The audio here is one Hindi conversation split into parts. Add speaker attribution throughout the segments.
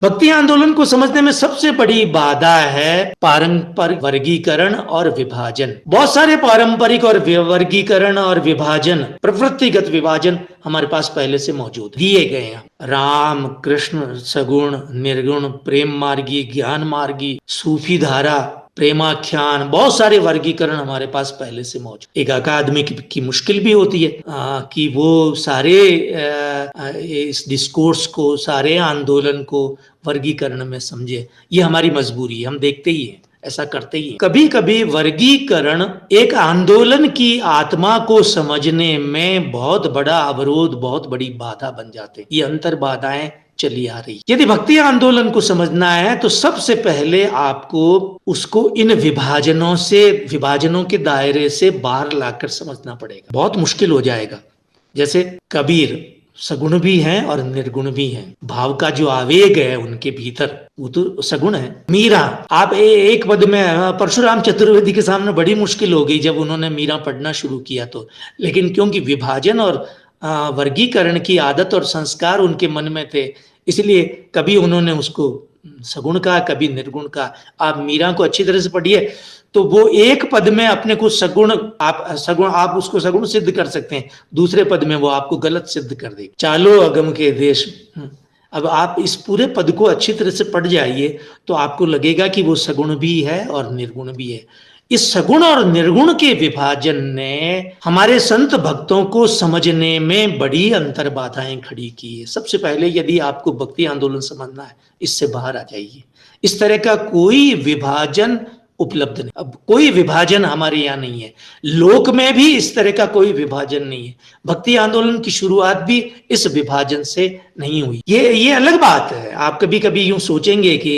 Speaker 1: भक्ति आंदोलन को समझने में सबसे बड़ी बाधा है पारंपरिक वर्गीकरण और विभाजन। बहुत सारे पारंपरिक और वर्गीकरण और विभाजन, प्रवृत्तिगत विभाजन हमारे पास पहले से मौजूद दिए गए हैं। राम, कृष्ण, सगुण, निर्गुण, प्रेम मार्गी, ज्ञान मार्गी, सूफी धारा, प्रेमाख्यान, बहुत सारे वर्गीकरण हमारे पास पहले से मौजूद। एक अकादमी की मुश्किल भी होती है कि वो सारे इस डिस्कोर्स को, सारे आंदोलन को वर्गीकरण में समझे। ये हमारी मजबूरी है, हम देखते ही हैं, ऐसा करते ही हैं। कभी कभी वर्गीकरण एक आंदोलन की आत्मा को समझने में बहुत बड़ा अवरोध, बहुत बड़ी बाधा बन जाते हैं। ये अंतर बाधाएं चली आ रही। यदि भक्ति आंदोलन को समझना है तो सबसे पहले आपको उसको इन विभाजनों के दायरे से बाहर लाकर समझना पड़ेगा। बहुत मुश्किल हो जाएगा। जैसे कबीर सगुण भी हैं और निर्गुण भी हैं। भाव का जो आवेग है उनके भीतर, वो तो सगुण है। मीरा, आप एक पद में, परशुराम चतुर्वेदी के सामने बड़ी मुश्किल हो गई जब उन्होंने मीरा पढ़ना शुरू किया तो, लेकिन क्योंकि विभाजन और वर्गीकरण की आदत और संस्कार उनके मन में थे, इसलिए कभी उन्होंने उसको सगुण कहा, कभी निर्गुण कहा। आप मीरा को अच्छी तरह से पढ़िए तो वो एक पद में अपने को आप उसको सगुण सिद्ध कर सकते हैं, दूसरे पद में वो आपको गलत सिद्ध कर देगी। चालो अगम के देश। अब आप इस पूरे पद को अच्छी तरह से पढ़ जाइए तो आपको लगेगा कि वो सगुण भी है और निर्गुण भी है। इस सगुण और निर्गुण के विभाजन ने हमारे संत भक्तों को समझने में बड़ी अंतर बाधाएं खड़ी की है। सबसे पहले यदि आपको भक्ति आंदोलन समझना है, इससे बाहर आ जाइए। इस तरह का कोई विभाजन उपलब्ध नहीं। अब कोई विभाजन हमारे यहाँ नहीं है, लोक में भी इस तरह का कोई विभाजन नहीं है। भक्ति आंदोलन की शुरुआत भी इस विभाजन से नहीं हुई। ये अलग बात है। आप कभी कभी यूं सोचेंगे कि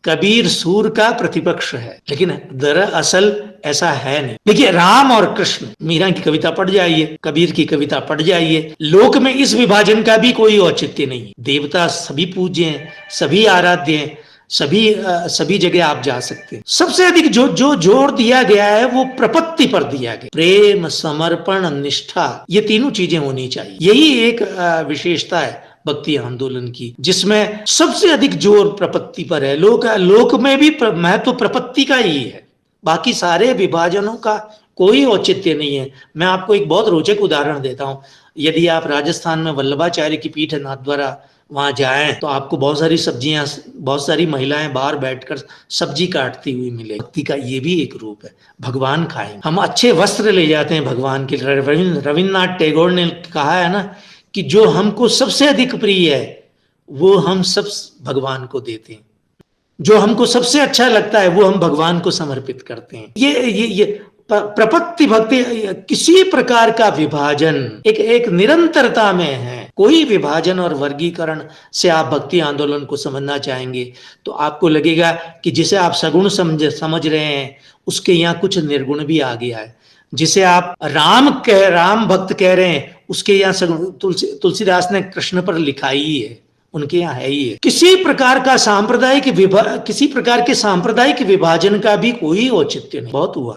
Speaker 1: कबीर सूर का प्रतिपक्ष है, लेकिन दरअसल ऐसा है नहीं। देखिए, राम और कृष्ण, मीरा की कविता पढ़ जाइए, कबीर की कविता पढ़ जाइए, लोक में इस विभाजन का भी कोई औचित्य नहीं। देवता सभी पूज्य हैं, सभी आराध्य हैं, सभी जगह आप जा सकते हैं। सबसे अधिक जो जोर दिया गया है वो प्रपत्ति पर दिया गया। प्रेम, समर्पण, निष्ठा, ये तीनों चीजें होनी चाहिए। यही एक विशेषता है भक्ति आंदोलन की, जिसमें सबसे अधिक जोर प्रपत्ति पर है। लोक में भी महत्व प्रपत्ति का ही है, बाकी सारे विभाजनों का कोई औचित्य नहीं है। मैं आपको एक बहुत रोचक उदाहरण देता हूं। यदि आप राजस्थान में वल्लभाचार्य की पीठ है नाथद्वारा, वहां जाएं तो आपको बहुत सारी सब्जियां, बहुत सारी महिलाएं बाहर बैठकर सब्जी काटती हुई मिले। भक्ति का ये भी एक रूप है। भगवान खाएं, हम अच्छे वस्त्र ले जाते हैं भगवान के। रविन्द्रनाथ टैगोर ने कहा है ना कि जो हमको सबसे अधिक प्रिय है वो हम सब भगवान को देते हैं, जो हमको सबसे अच्छा लगता है वो हम भगवान को समर्पित करते हैं। ये प्रपत्ति भक्ति, किसी प्रकार का विभाजन एक निरंतरता में है। कोई विभाजन और वर्गीकरण से आप भक्ति आंदोलन को समझना चाहेंगे तो आपको लगेगा कि जिसे आप सगुण समझ रहे हैं उसके यहाँ कुछ निर्गुण भी आ गया है। जिसे आप राम भक्त कह रहे हैं उसके यहाँ सगुण, तुलसीदास ने कृष्ण पर लिखा ही है, उनके यहाँ है ही है। किसी प्रकार के सांप्रदायिक विभाजन का भी कोई औचित्य नहीं। बहुत हुआ।